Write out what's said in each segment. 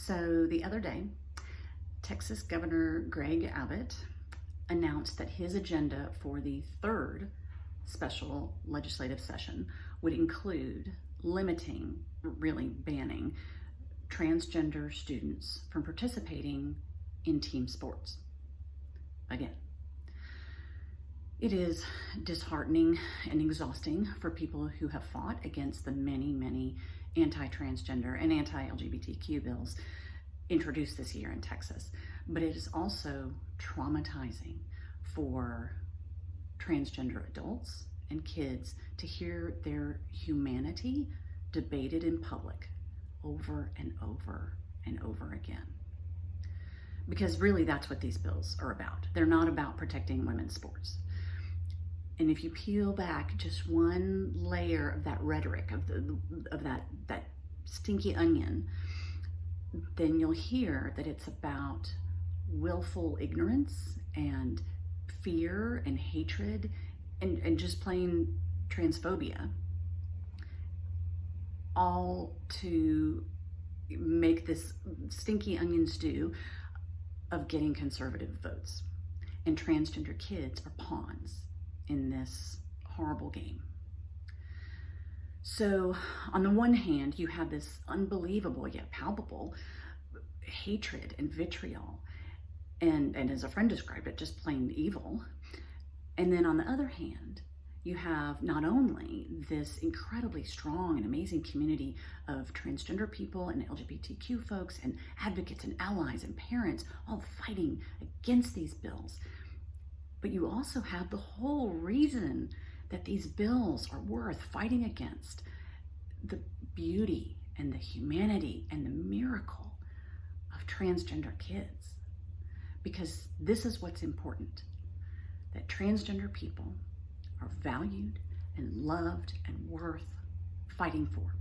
So the other day, Texas Governor Greg Abbott announced that his agenda for the third special legislative session would include limiting, really banning, transgender students from participating in team sports. Again, it is disheartening and exhausting for people who have fought against the many anti-transgender and anti-LGBTQ bills introduced this year in Texas. But it is also traumatizing for transgender adults and kids to hear their humanity debated in public over and over and over again. Because really that's what these bills are about. They're not about protecting women's sports. And if you peel back just one layer of that rhetoric, of that stinky onion, then you'll hear that it's about willful ignorance and fear and hatred and just plain transphobia, all to make this stinky onion stew of getting conservative votes. And transgender kids are pawns in this horrible game. So on the one hand, you have this unbelievable yet palpable hatred and vitriol, and as a friend described it, just plain evil. And then on the other hand, you have not only this incredibly strong and amazing community of transgender people and LGBTQ folks and advocates and allies and parents all fighting against these bills, but you also have the whole reason that these bills are worth fighting against: the beauty and the humanity and the miracle of transgender kids. Because this is what's important, that transgender people are valued and loved and worth fighting for.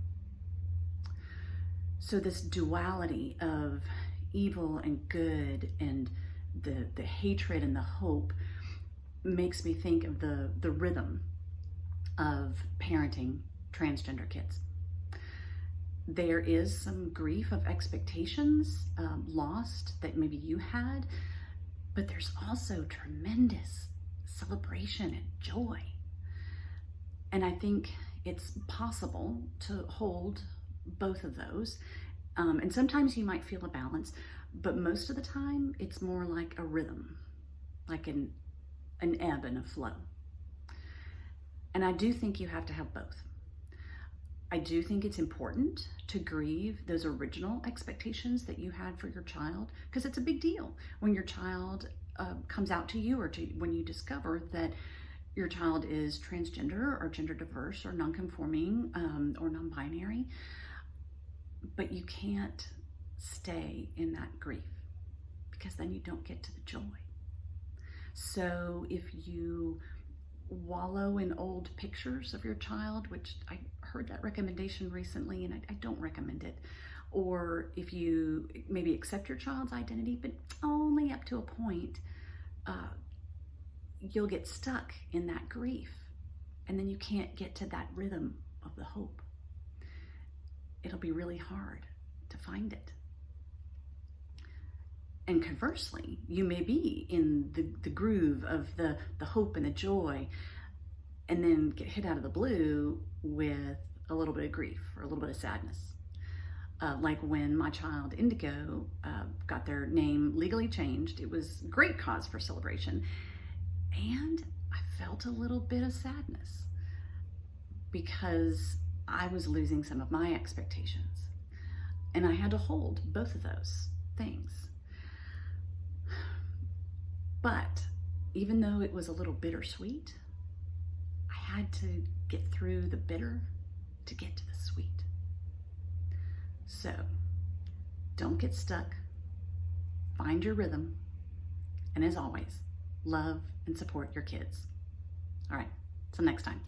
So this duality of evil and good and the hatred and the hope makes me think of the rhythm of parenting transgender kids. There is some grief of expectations lost that maybe you had, but there's also tremendous celebration and joy. And I think it's possible to hold both of those. And sometimes you might feel a balance, but most of the time it's more like a rhythm, like an ebb and a flow. And I do think you have to have both. I do think it's important to grieve those original expectations that you had for your child, because it's a big deal when your child comes out to you, or when you discover that your child is transgender or gender diverse or non-conforming or non-binary. But you can't stay in that grief, because then you don't get to the joy. So if you wallow in old pictures of your child, which I heard that recommendation recently and I don't recommend it, or if you maybe accept your child's identity, but only up to a point, you'll get stuck in that grief, and then you can't get to that rhythm of the hope. It'll be really hard to find it. And conversely, you may be in the groove of the hope and the joy, and then get hit out of the blue with a little bit of grief or a little bit of sadness. Like when my child Indigo got their name legally changed. It was great cause for celebration. And I felt a little bit of sadness because I was losing some of my expectations. And I had to hold both of those things. But even though it was a little bittersweet, I had to get through the bitter to get to the sweet. So don't get stuck, find your rhythm, and as always, love and support your kids. All right, till next time.